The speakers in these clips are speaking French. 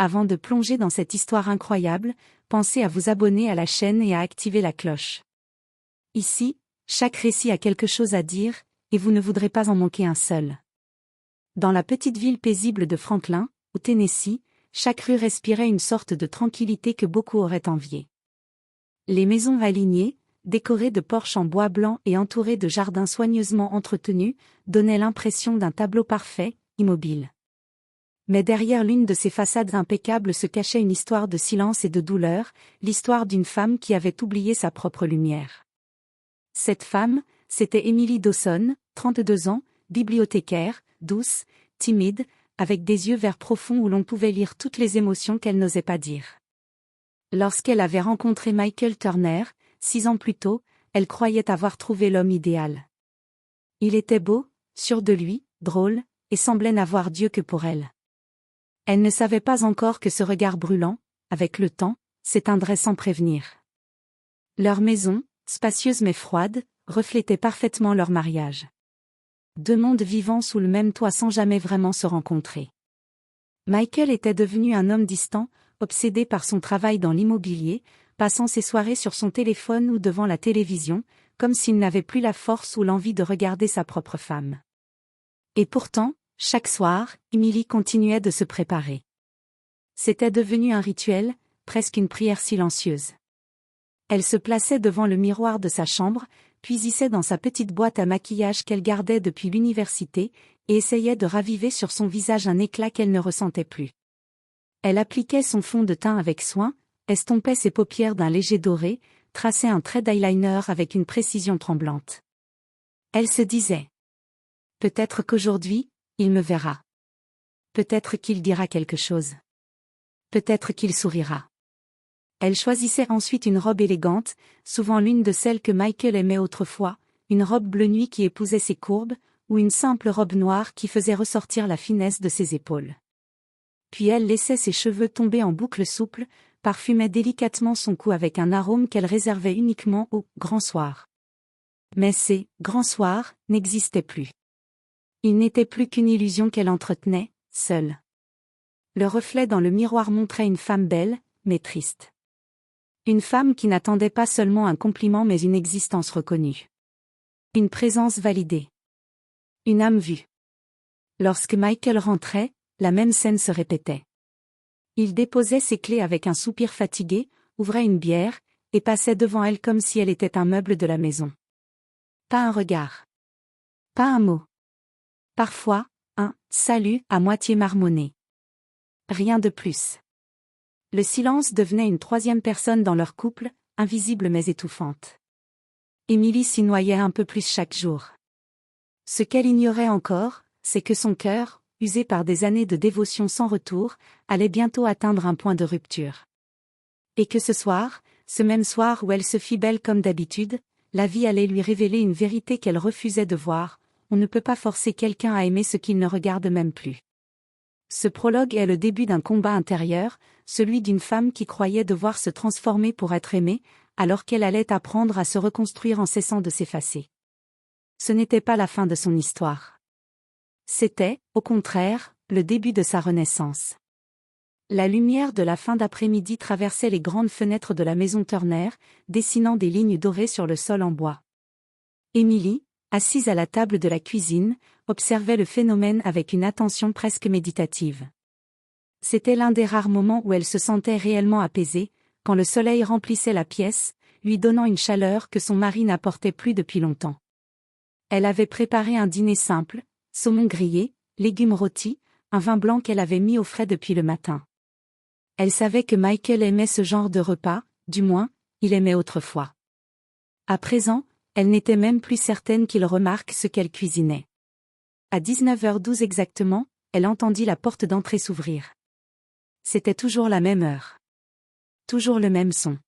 Avant de plonger dans cette histoire incroyable, pensez à vous abonner à la chaîne et à activer la cloche. Ici, chaque récit a quelque chose à dire, et vous ne voudrez pas en manquer un seul. Dans la petite ville paisible de Franklin, au Tennessee, chaque rue respirait une sorte de tranquillité que beaucoup auraient enviée. Les maisons alignées, décorées de porches en bois blanc et entourées de jardins soigneusement entretenus, donnaient l'impression d'un tableau parfait, immobile. Mais derrière l'une de ces façades impeccables se cachait une histoire de silence et de douleur, l'histoire d'une femme qui avait oublié sa propre lumière. Cette femme, c'était Emily Dawson, 32 ans, bibliothécaire, douce, timide, avec des yeux verts profonds où l'on pouvait lire toutes les émotions qu'elle n'osait pas dire. Lorsqu'elle avait rencontré Michael Turner, 6 ans plus tôt, elle croyait avoir trouvé l'homme idéal. Il était beau, sûr de lui, drôle, et semblait n'avoir Dieu que pour elle. Elle ne savait pas encore que ce regard brûlant, avec le temps, s'éteindrait sans prévenir. Leur maison, spacieuse mais froide, reflétait parfaitement leur mariage. Deux mondes vivant sous le même toit sans jamais vraiment se rencontrer. Michael était devenu un homme distant, obsédé par son travail dans l'immobilier, passant ses soirées sur son téléphone ou devant la télévision, comme s'il n'avait plus la force ou l'envie de regarder sa propre femme. Et pourtant, chaque soir, Emily continuait de se préparer. C'était devenu un rituel, presque une prière silencieuse. Elle se plaçait devant le miroir de sa chambre, puisait dans sa petite boîte à maquillage qu'elle gardait depuis l'université, et essayait de raviver sur son visage un éclat qu'elle ne ressentait plus. Elle appliquait son fond de teint avec soin, estompait ses paupières d'un léger doré, traçait un trait d'eyeliner avec une précision tremblante. Elle se disait: peut-être qu'aujourd'hui, il me verra. Peut-être qu'il dira quelque chose. Peut-être qu'il sourira. Elle choisissait ensuite une robe élégante, souvent l'une de celles que Michael aimait autrefois, une robe bleu nuit qui épousait ses courbes, ou une simple robe noire qui faisait ressortir la finesse de ses épaules. Puis elle laissait ses cheveux tomber en boucles souples, parfumait délicatement son cou avec un arôme qu'elle réservait uniquement aux grands soirs. Mais ces grands soirs n'existaient plus. Ils n'étaient plus qu'une illusion qu'elle entretenait, seule. Le reflet dans le miroir montrait une femme belle, mais triste. Une femme qui n'attendait pas seulement un compliment mais une existence reconnue. Une présence validée. Une âme vue. Lorsque Michael rentrait, la même scène se répétait. Il déposait ses clés avec un soupir fatigué, ouvrait une bière, et passait devant elle comme si elle était un meuble de la maison. Pas un regard. Pas un mot. Parfois, un « salut » à moitié marmonné. Rien de plus. Le silence devenait une troisième personne dans leur couple, invisible mais étouffante. Emily s'y noyait un peu plus chaque jour. Ce qu'elle ignorait encore, c'est que son cœur, usé par des années de dévotion sans retour, allait bientôt atteindre un point de rupture. Et que ce soir, ce même soir où elle se fit belle comme d'habitude, la vie allait lui révéler une vérité qu'elle refusait de voir: on ne peut pas forcer quelqu'un à aimer ce qu'il ne regarde même plus. Ce prologue est le début d'un combat intérieur, celui d'une femme qui croyait devoir se transformer pour être aimée, alors qu'elle allait apprendre à se reconstruire en cessant de s'effacer. Ce n'était pas la fin de son histoire. C'était, au contraire, le début de sa renaissance. La lumière de la fin d'après-midi traversait les grandes fenêtres de la maison Turner, dessinant des lignes dorées sur le sol en bois. Emily, assise à la table de la cuisine, observait le phénomène avec une attention presque méditative. C'était l'un des rares moments où elle se sentait réellement apaisée, quand le soleil remplissait la pièce, lui donnant une chaleur que son mari n'apportait plus depuis longtemps. Elle avait préparé un dîner simple: saumon grillé, légumes rôtis, un vin blanc qu'elle avait mis au frais depuis le matin. Elle savait que Michael aimait ce genre de repas, du moins, il aimait autrefois. À présent, elle n'était même plus certaine qu'il remarque ce qu'elle cuisinait. À 19h12 exactement, elle entendit la porte d'entrée s'ouvrir. C'était toujours la même heure. Toujours le même son.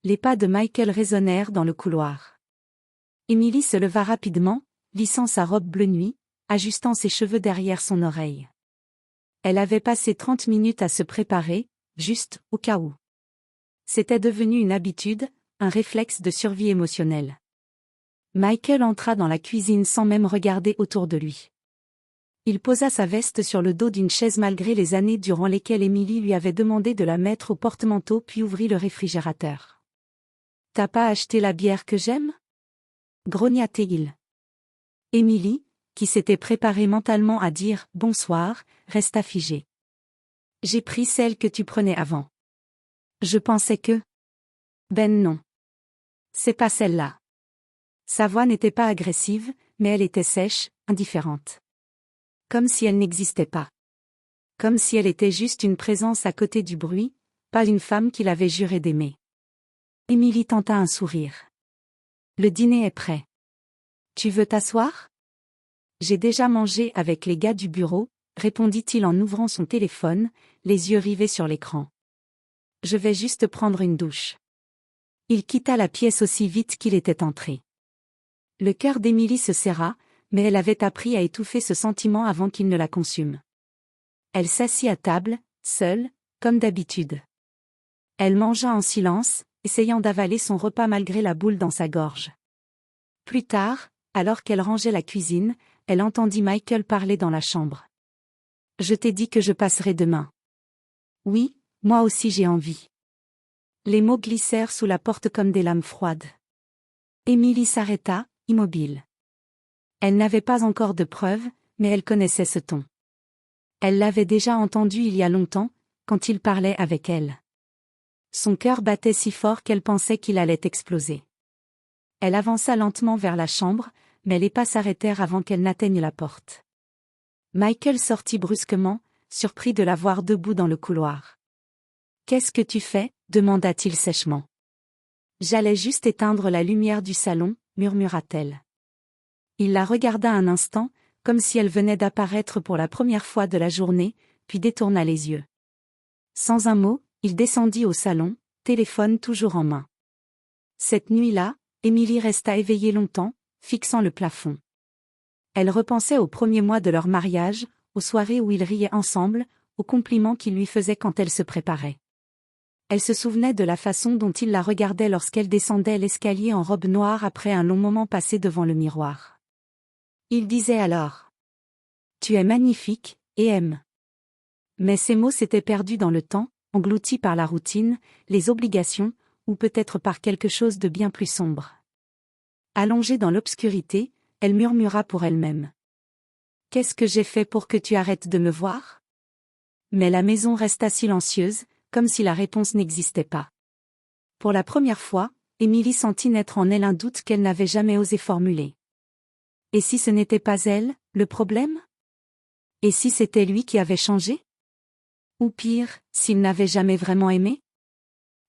Les pas de Michael résonnèrent dans le couloir. Emily se leva rapidement, lissant sa robe bleu nuit, ajustant ses cheveux derrière son oreille. Elle avait passé 30 minutes à se préparer, juste au cas où. C'était devenu une habitude, un réflexe de survie émotionnelle. Michael entra dans la cuisine sans même regarder autour de lui. Il posa sa veste sur le dos d'une chaise malgré les années durant lesquelles Emily lui avait demandé de la mettre au porte-manteau puis ouvrit le réfrigérateur. « T'as pas acheté la bière que j'aime ?» grogna-t-il. Emily, qui s'était préparée mentalement à dire « bonsoir », resta figée. « J'ai pris celle que tu prenais avant. Je pensais que… » Ben non. C'est pas celle-là. Sa voix n'était pas agressive, mais elle était sèche, indifférente. Comme si elle n'existait pas. Comme si elle était juste une présence à côté du bruit, pas une femme qu'il avait juré d'aimer. Emily tenta un sourire. Le dîner est prêt. Tu veux t'asseoir? J'ai déjà mangé avec les gars du bureau, répondit-il en ouvrant son téléphone, les yeux rivés sur l'écran. Je vais juste prendre une douche. Il quitta la pièce aussi vite qu'il était entré. Le cœur d'Emily se serra, mais elle avait appris à étouffer ce sentiment avant qu'il ne la consume. Elle s'assit à table, seule, comme d'habitude. Elle mangea en silence, essayant d'avaler son repas malgré la boule dans sa gorge. Plus tard, alors qu'elle rangeait la cuisine, elle entendit Michael parler dans la chambre. « Je t'ai dit que je passerai demain. »« Oui, moi aussi j'ai envie. » Les mots glissèrent sous la porte comme des lames froides. Emily s'arrêta, immobile. Elle n'avait pas encore de preuves, mais elle connaissait ce ton. Elle l'avait déjà entendu il y a longtemps, quand il parlait avec elle. Son cœur battait si fort qu'elle pensait qu'il allait exploser. Elle avança lentement vers la chambre, mais les pas s'arrêtèrent avant qu'elle n'atteigne la porte. Michael sortit brusquement, surpris de la voir debout dans le couloir. « Qu'est-ce que tu fais ?» demanda-t-il sèchement. « J'allais juste éteindre la lumière du salon » murmura-t-elle. Il la regarda un instant, comme si elle venait d'apparaître pour la première fois de la journée, puis détourna les yeux. Sans un mot, il descendit au salon, téléphone toujours en main. Cette nuit-là, Emily resta éveillée longtemps, fixant le plafond. Elle repensait aux premiers mois de leur mariage, aux soirées où ils riaient ensemble, aux compliments qu'il lui faisait quand elle se préparait. Elle se souvenait de la façon dont il la regardait lorsqu'elle descendait l'escalier en robe noire après un long moment passé devant le miroir. Il disait alors « Tu es magnifique, et aime ». Mais ces mots s'étaient perdus dans le temps, engloutis par la routine, les obligations, ou peut-être par quelque chose de bien plus sombre. Allongée dans l'obscurité, elle murmura pour elle-même. « Qu'est-ce que j'ai fait pour que tu arrêtes de me voir ?» Mais la maison resta silencieuse, comme si la réponse n'existait pas. Pour la première fois, Emily sentit naître en elle un doute qu'elle n'avait jamais osé formuler. Et si ce n'était pas elle, le problème? Et si c'était lui qui avait changé? Ou pire, s'il n'avait jamais vraiment aimé?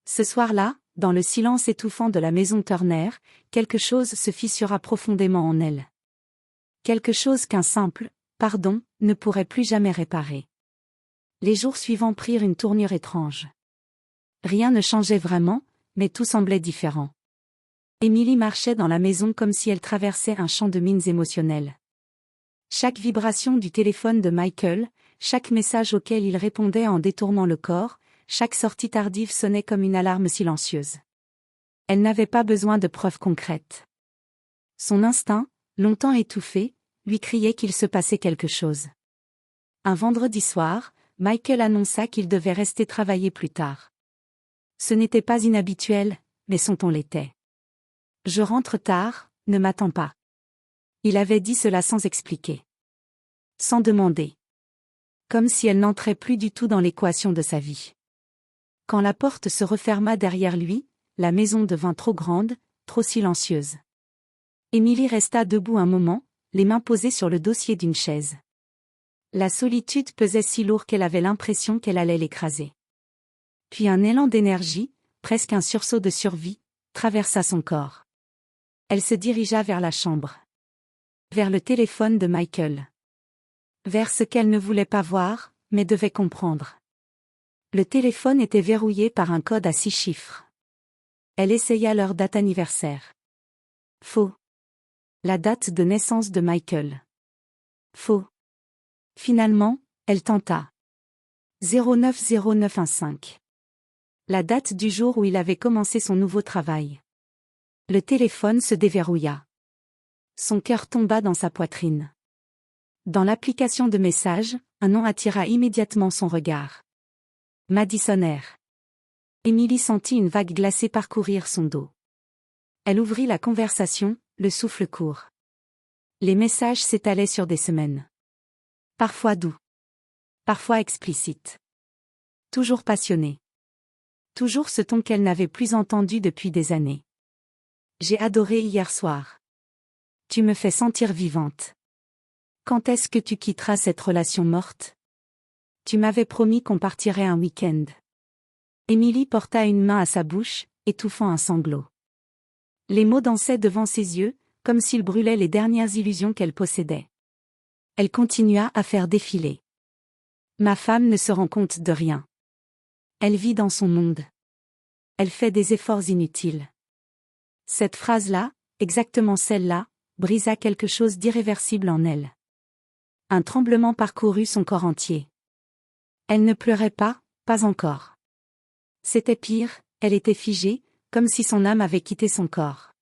Ce soir-là, dans le silence étouffant de la maison Turner, quelque chose se fissura profondément en elle. Quelque chose qu'un simple « pardon » ne pourrait plus jamais réparer. Les jours suivants prirent une tournure étrange. Rien ne changeait vraiment, mais tout semblait différent. Emily marchait dans la maison comme si elle traversait un champ de mines émotionnelles. Chaque vibration du téléphone de Michael, chaque message auquel il répondait en détournant le corps, chaque sortie tardive sonnait comme une alarme silencieuse. Elle n'avait pas besoin de preuves concrètes. Son instinct, longtemps étouffé, lui criait qu'il se passait quelque chose. Un vendredi soir, Michael annonça qu'il devait rester travailler plus tard. Ce n'était pas inhabituel, mais son ton l'était. « Je rentre tard, ne m'attends pas. » Il avait dit cela sans expliquer. Sans demander. Comme si elle n'entrait plus du tout dans l'équation de sa vie. Quand la porte se referma derrière lui, la maison devint trop grande, trop silencieuse. Emily resta debout un moment, les mains posées sur le dossier d'une chaise. La solitude pesait si lourd qu'elle avait l'impression qu'elle allait l'écraser. Puis un élan d'énergie, presque un sursaut de survie, traversa son corps. Elle se dirigea vers la chambre. Vers le téléphone de Michael. Vers ce qu'elle ne voulait pas voir, mais devait comprendre. Le téléphone était verrouillé par un code à 6 chiffres. Elle essaya leur date anniversaire. Faux. La date de naissance de Michael. Faux. Finalement, elle tenta. 090915. La date du jour où il avait commencé son nouveau travail. Le téléphone se déverrouilla. Son cœur tomba dans sa poitrine. Dans l'application de messages, un nom attira immédiatement son regard. Madison Air. Emily sentit une vague glacée parcourir son dos. Elle ouvrit la conversation, le souffle court. Les messages s'étalaient sur des semaines. Parfois doux. Parfois explicites. Toujours passionnés. Toujours ce ton qu'elle n'avait plus entendu depuis des années. J'ai adoré hier soir. Tu me fais sentir vivante. Quand est-ce que tu quitteras cette relation morte? Tu m'avais promis qu'on partirait un week-end. Emily porta une main à sa bouche, étouffant un sanglot. Les mots dansaient devant ses yeux, comme s'ils brûlaient les dernières illusions qu'elle possédait. Elle continua à faire défiler. Ma femme ne se rend compte de rien. Elle vit dans son monde. Elle fait des efforts inutiles. Cette phrase-là, exactement celle-là, brisa quelque chose d'irréversible en elle. Un tremblement parcourut son corps entier. Elle ne pleurait pas, pas encore. C'était pire, elle était figée, comme si son âme avait quitté son corps.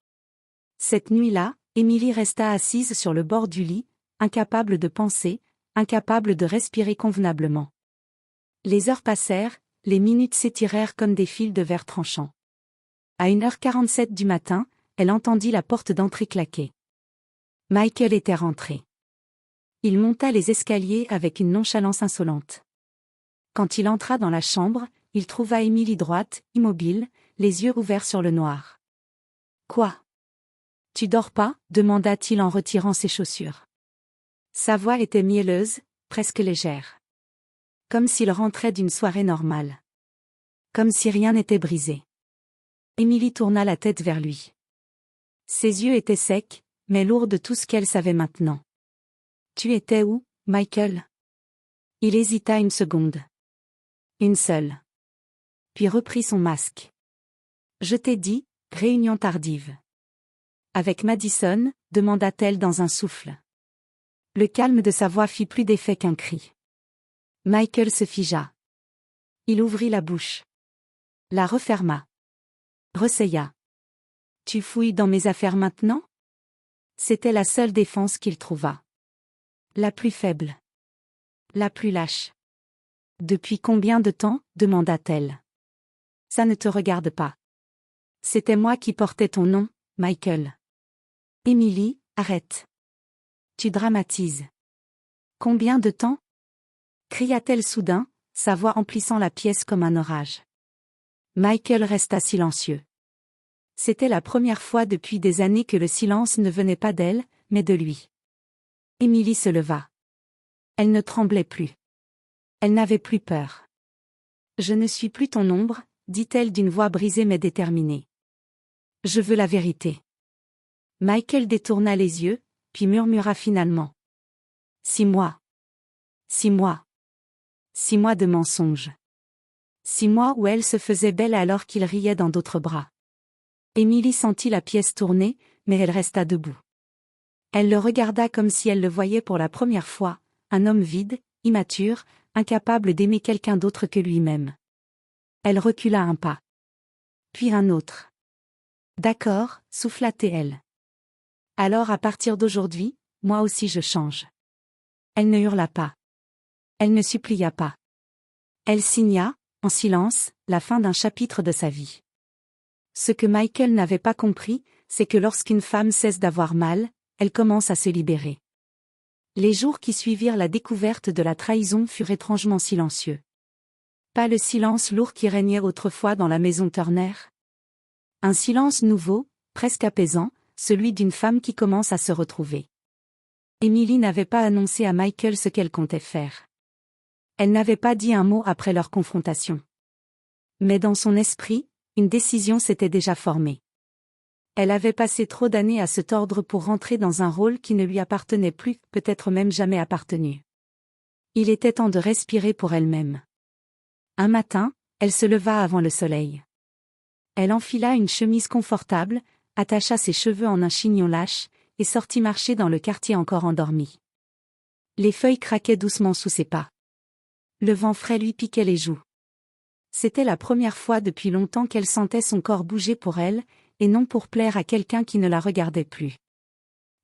Cette nuit-là, Emily resta assise sur le bord du lit, incapable de penser, incapable de respirer convenablement. Les heures passèrent, les minutes s'étirèrent comme des fils de verre tranchant. À 1h47 du matin, elle entendit la porte d'entrée claquer. Michael était rentré. Il monta les escaliers avec une nonchalance insolente. Quand il entra dans la chambre, il trouva Emily droite, immobile, les yeux ouverts sur le noir. « Quoi? Tu dors pas ?» demanda-t-il en retirant ses chaussures. Sa voix était mielleuse, presque légère. Comme s'il rentrait d'une soirée normale. Comme si rien n'était brisé. Emily tourna la tête vers lui. Ses yeux étaient secs, mais lourds de tout ce qu'elle savait maintenant. « Tu étais où, Michael ?» Il hésita une seconde. Une seule. Puis reprit son masque. « Je t'ai dit, réunion tardive. » Avec Madison, demanda-t-elle dans un souffle. Le calme de sa voix fit plus d'effet qu'un cri. Michael se figea. Il ouvrit la bouche. La referma. Ressaya. « Tu fouilles dans mes affaires maintenant ?» C'était la seule défense qu'il trouva. La plus faible. La plus lâche. « Depuis combien de temps ?» demanda-t-elle. « Ça ne te regarde pas. C'était moi qui portais ton nom, Michael. » Emily, arrête. Tu dramatises. Combien de temps? Cria-t-elle soudain, sa voix emplissant la pièce comme un orage. Michael resta silencieux. C'était la première fois depuis des années que le silence ne venait pas d'elle, mais de lui. Emily se leva. Elle ne tremblait plus. Elle n'avait plus peur. « Je ne suis plus ton ombre », dit-elle d'une voix brisée mais déterminée. « Je veux la vérité. » Michael détourna les yeux, puis murmura finalement. 6 mois. 6 mois. 6 mois de mensonges. 6 mois où elle se faisait belle alors qu'il riait dans d'autres bras. Emily sentit la pièce tourner, mais elle resta debout. Elle le regarda comme si elle le voyait pour la première fois, un homme vide, immature, incapable d'aimer quelqu'un d'autre que lui-même. Elle recula un pas. Puis un autre. D'accord, souffla-t-elle. Alors à partir d'aujourd'hui, moi aussi je change. Elle ne hurla pas. Elle ne supplia pas. Elle signa, en silence, la fin d'un chapitre de sa vie. Ce que Michael n'avait pas compris, c'est que lorsqu'une femme cesse d'avoir mal, elle commence à se libérer. Les jours qui suivirent la découverte de la trahison furent étrangement silencieux. Pas le silence lourd qui régnait autrefois dans la maison Turner. Un silence nouveau, presque apaisant, celui d'une femme qui commence à se retrouver. Emily n'avait pas annoncé à Michael ce qu'elle comptait faire. Elle n'avait pas dit un mot après leur confrontation. Mais dans son esprit, une décision s'était déjà formée. Elle avait passé trop d'années à se tordre pour rentrer dans un rôle qui ne lui appartenait plus, peut-être même jamais appartenu. Il était temps de respirer pour elle-même. Un matin, elle se leva avant le soleil. Elle enfila une chemise confortable, attacha ses cheveux en un chignon lâche, et sortit marcher dans le quartier encore endormi. Les feuilles craquaient doucement sous ses pas. Le vent frais lui piquait les joues. C'était la première fois depuis longtemps qu'elle sentait son corps bouger pour elle, et non pour plaire à quelqu'un qui ne la regardait plus.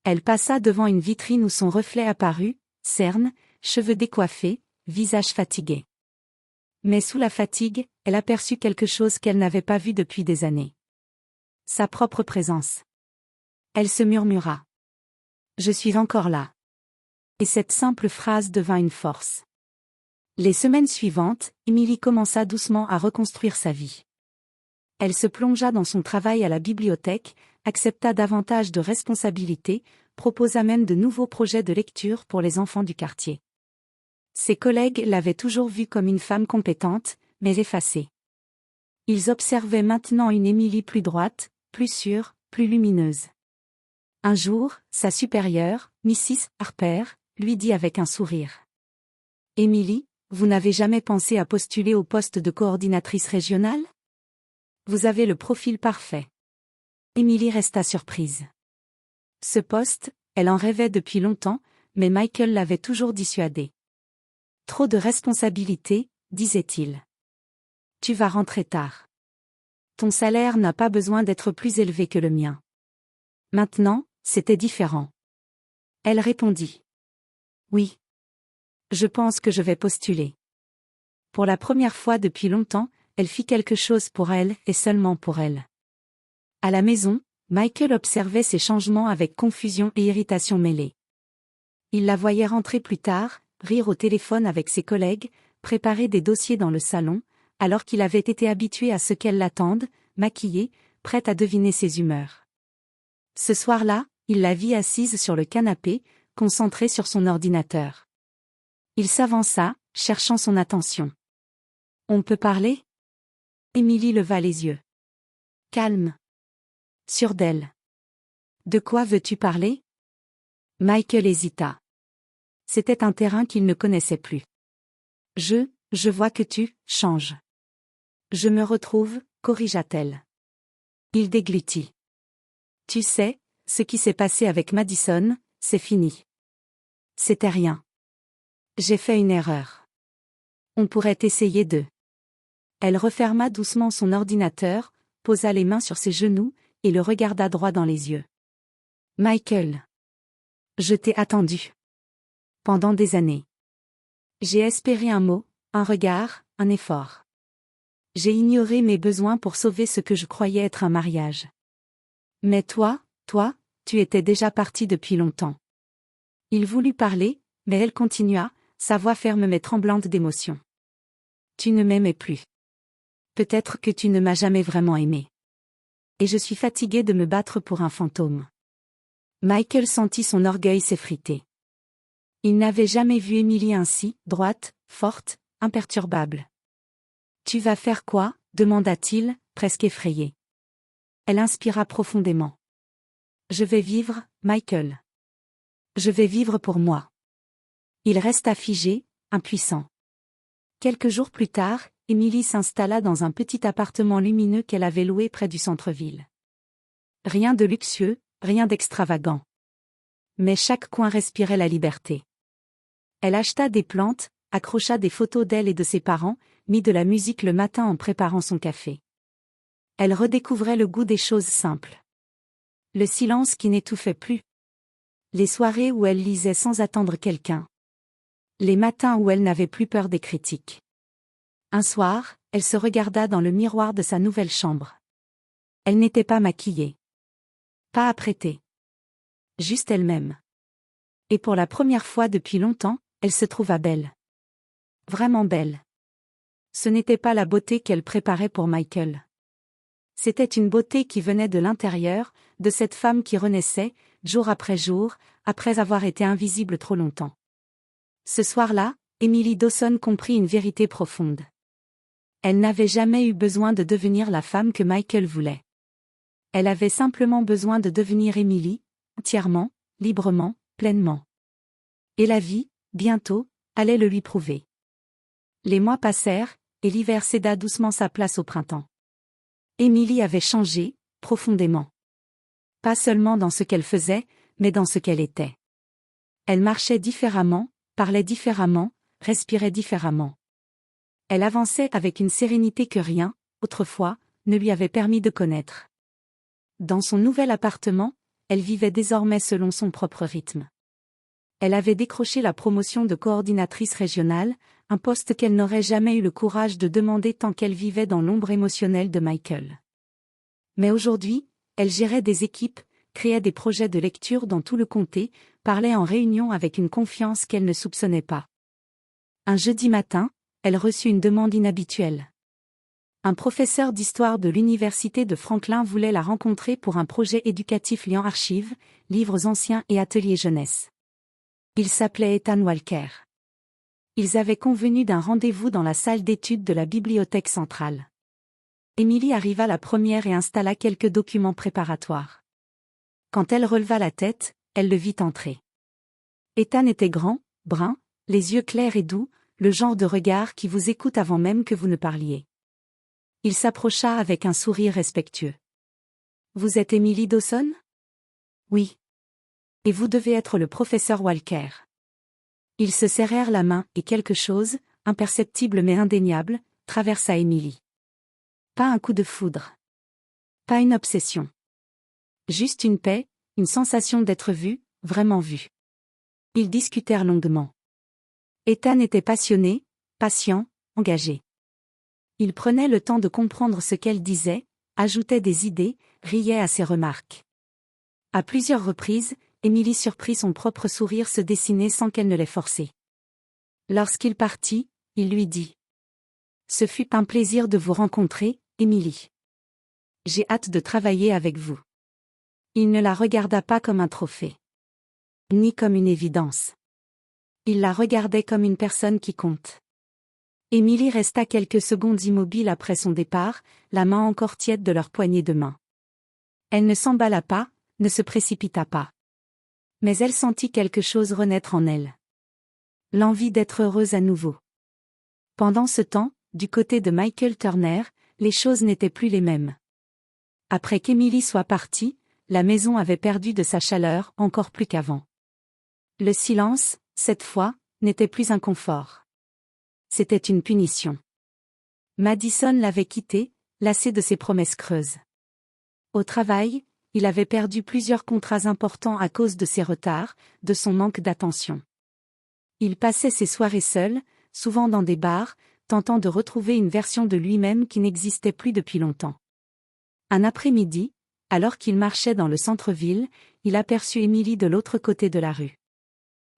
Elle passa devant une vitrine où son reflet apparut, cernes, cheveux décoiffés, visage fatigué. Mais sous la fatigue, elle aperçut quelque chose qu'elle n'avait pas vu depuis des années. Sa propre présence. Elle se murmura. Je suis encore là. Et cette simple phrase devint une force. Les semaines suivantes, Emily commença doucement à reconstruire sa vie. Elle se plongea dans son travail à la bibliothèque, accepta davantage de responsabilités, proposa même de nouveaux projets de lecture pour les enfants du quartier. Ses collègues l'avaient toujours vue comme une femme compétente, mais effacée. Ils observaient maintenant une Emily plus droite, plus sûre, plus lumineuse. Un jour, sa supérieure, Mrs. Harper, lui dit avec un sourire. « Emily, vous n'avez jamais pensé à postuler au poste de coordinatrice régionale ? Vous avez le profil parfait. » Emily resta surprise. Ce poste, elle en rêvait depuis longtemps, mais Michael l'avait toujours dissuadée. « Trop de responsabilités, disait-il. Tu vas rentrer tard. Ton salaire n'a pas besoin d'être plus élevé que le mien. » Maintenant, c'était différent. Elle répondit. « Oui. Je pense que je vais postuler. » Pour la première fois depuis longtemps, elle fit quelque chose pour elle et seulement pour elle. À la maison, Michael observait ces changements avec confusion et irritation mêlées. Il la voyait rentrer plus tard, rire au téléphone avec ses collègues, préparer des dossiers dans le salon, alors qu'il avait été habitué à ce qu'elle l'attende, maquillée, prête à deviner ses humeurs. Ce soir-là, il la vit assise sur le canapé, concentrée sur son ordinateur. Il s'avança, cherchant son attention. « On peut parler ?» Emily leva les yeux. Calme. Sûre d'elle. « De quoi veux-tu parler ?» Michael hésita. C'était un terrain qu'il ne connaissait plus. « Je vois que tu changes. »« Je me retrouve, » corrigea-t-elle. Il déglutit. « Tu sais, ce qui s'est passé avec Madison, c'est fini. C'était rien. J'ai fait une erreur. On pourrait essayer de... » Elle referma doucement son ordinateur, posa les mains sur ses genoux, et le regarda droit dans les yeux. « Michael. Je t'ai attendu. Pendant des années. J'ai espéré un mot, un regard, un effort. J'ai ignoré mes besoins pour sauver ce que je croyais être un mariage. Mais toi, tu étais déjà parti depuis longtemps. » Il voulut parler, mais elle continua, sa voix ferme mais tremblante d'émotion. « Tu ne m'aimais plus. Peut-être que tu ne m'as jamais vraiment aimé. Et je suis fatiguée de me battre pour un fantôme. » Michael sentit son orgueil s'effriter. Il n'avait jamais vu Emily ainsi, droite, forte, imperturbable. « Tu vas faire quoi ?» demanda-t-il, presque effrayé. Elle inspira profondément. « Je vais vivre, Michael. Je vais vivre pour moi. » Il resta figé, impuissant. Quelques jours plus tard, Emily s'installa dans un petit appartement lumineux qu'elle avait loué près du centre-ville. Rien de luxueux, rien d'extravagant. Mais chaque coin respirait la liberté. Elle acheta des plantes, accrocha des photos d'elle et de ses parents, mit de la musique le matin en préparant son café. Elle redécouvrait le goût des choses simples. Le silence qui n'étouffait plus. Les soirées où elle lisait sans attendre quelqu'un. Les matins où elle n'avait plus peur des critiques. Un soir, elle se regarda dans le miroir de sa nouvelle chambre. Elle n'était pas maquillée. Pas apprêtée. Juste elle-même. Et pour la première fois depuis longtemps, elle se trouva belle. Vraiment belle. Ce n'était pas la beauté qu'elle préparait pour Michael. C'était une beauté qui venait de l'intérieur, de cette femme qui renaissait, jour après jour, après avoir été invisible trop longtemps. Ce soir-là, Emily Dawson comprit une vérité profonde. Elle n'avait jamais eu besoin de devenir la femme que Michael voulait. Elle avait simplement besoin de devenir Emily, entièrement, librement, pleinement. Et la vie, bientôt, allait le lui prouver. Les mois passèrent, et l'hiver céda doucement sa place au printemps. Emily avait changé, profondément. Pas seulement dans ce qu'elle faisait, mais dans ce qu'elle était. Elle marchait différemment, parlait différemment, respirait différemment. Elle avançait avec une sérénité que rien, autrefois, ne lui avait permis de connaître. Dans son nouvel appartement, elle vivait désormais selon son propre rythme. Elle avait décroché la promotion de coordinatrice régionale, un poste qu'elle n'aurait jamais eu le courage de demander tant qu'elle vivait dans l'ombre émotionnelle de Michael. Mais aujourd'hui, elle gérait des équipes, créait des projets de lecture dans tout le comté, parlait en réunion avec une confiance qu'elle ne soupçonnait pas. Un jeudi matin, elle reçut une demande inhabituelle. Un professeur d'histoire de l'université de Franklin voulait la rencontrer pour un projet éducatif liant archives, livres anciens et ateliers jeunesse. Il s'appelait Ethan Walker. Ils avaient convenu d'un rendez-vous dans la salle d'études de la bibliothèque centrale. Emily arriva la première et installa quelques documents préparatoires. Quand elle releva la tête, elle le vit entrer. Ethan était grand, brun, les yeux clairs et doux, le genre de regard qui vous écoute avant même que vous ne parliez. Il s'approcha avec un sourire respectueux. « Vous êtes Emily Dawson ? » ?»« Oui. »« Et vous devez être le professeur Walker. » Ils se serrèrent la main et quelque chose, imperceptible mais indéniable, traversa Emily. Pas un coup de foudre. Pas une obsession. Juste une paix, une sensation d'être vu, vraiment vu. Ils discutèrent longuement. Ethan était passionné, patient, engagé. Il prenait le temps de comprendre ce qu'elle disait, ajoutait des idées, riait à ses remarques. À plusieurs reprises, Emily surprit son propre sourire se dessiner sans qu'elle ne l'ait forcé. Lorsqu'il partit, il lui dit : « Ce fut un plaisir de vous rencontrer, Emily. J'ai hâte de travailler avec vous. » Il ne la regarda pas comme un trophée. Ni comme une évidence. Il la regardait comme une personne qui compte. Emily resta quelques secondes immobile après son départ, la main encore tiède de leur poignée de main. Elle ne s'emballa pas, ne se précipita pas. Mais elle sentit quelque chose renaître en elle. L'envie d'être heureuse à nouveau. Pendant ce temps, du côté de Michael Turner, les choses n'étaient plus les mêmes. Après qu'Emily soit partie, la maison avait perdu de sa chaleur encore plus qu'avant. Le silence, cette fois, n'était plus un confort. C'était une punition. Madison l'avait quitté, lassé de ses promesses creuses. Au travail, il avait perdu plusieurs contrats importants à cause de ses retards, de son manque d'attention. Il passait ses soirées seul, souvent dans des bars, tentant de retrouver une version de lui-même qui n'existait plus depuis longtemps. Un après-midi, alors qu'il marchait dans le centre-ville, il aperçut Emily de l'autre côté de la rue.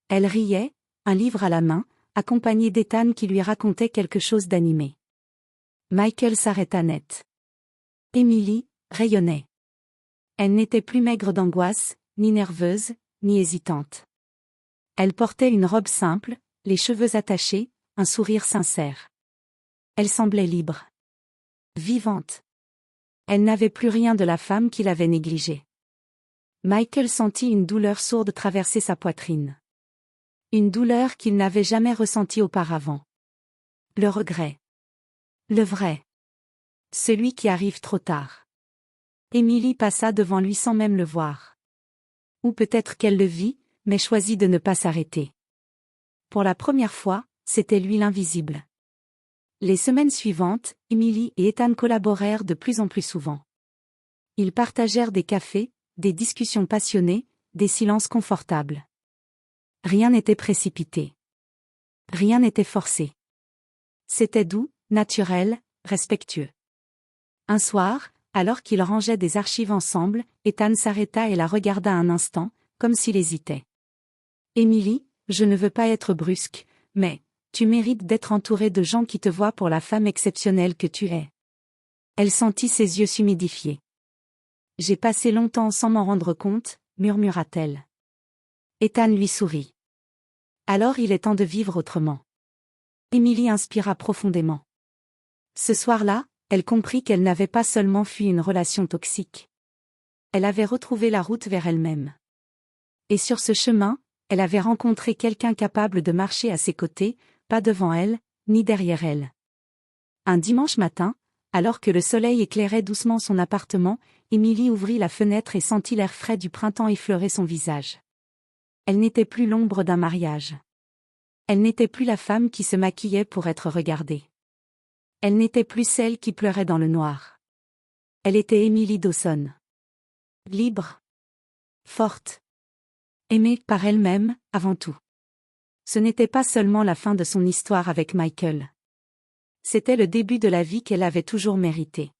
Elle riait, un livre à la main, accompagnée d'Ethan qui lui racontait quelque chose d'animé. Michael s'arrêta net. Emily rayonnait. Elle n'était plus maigre d'angoisse, ni nerveuse, ni hésitante. Elle portait une robe simple, les cheveux attachés, un sourire sincère. Elle semblait libre. Vivante. Elle n'avait plus rien de la femme qu'il avait négligée. Michael sentit une douleur sourde traverser sa poitrine. Une douleur qu'il n'avait jamais ressentie auparavant. Le regret. Le vrai. Celui qui arrive trop tard. Emily passa devant lui sans même le voir. Ou peut-être qu'elle le vit, mais choisit de ne pas s'arrêter. Pour la première fois, c'était lui l'invisible. Les semaines suivantes, Emily et Ethan collaborèrent de plus en plus souvent. Ils partagèrent des cafés, des discussions passionnées, des silences confortables. Rien n'était précipité. Rien n'était forcé. C'était doux, naturel, respectueux. Un soir, alors qu'ils rangeaient des archives ensemble, Ethan s'arrêta et la regarda un instant, comme s'il hésitait. « Emily, je ne veux pas être brusque, mais tu mérites d'être entourée de gens qui te voient pour la femme exceptionnelle que tu es. » Elle sentit ses yeux s'humidifier. « J'ai passé longtemps sans m'en rendre compte, » murmura-t-elle. Ethan lui sourit. « Alors il est temps de vivre autrement. » Emily inspira profondément. Ce soir-là, elle comprit qu'elle n'avait pas seulement fui une relation toxique. Elle avait retrouvé la route vers elle-même. Et sur ce chemin, elle avait rencontré quelqu'un capable de marcher à ses côtés, pas devant elle, ni derrière elle. Un dimanche matin, alors que le soleil éclairait doucement son appartement, Emily ouvrit la fenêtre et sentit l'air frais du printemps effleurer son visage. Elle n'était plus l'ombre d'un mariage. Elle n'était plus la femme qui se maquillait pour être regardée. Elle n'était plus celle qui pleurait dans le noir. Elle était Emily Dawson. Libre. Forte. aimée par elle-même, avant tout. Ce n'était pas seulement la fin de son histoire avec Michael. C'était le début de la vie qu'elle avait toujours méritée.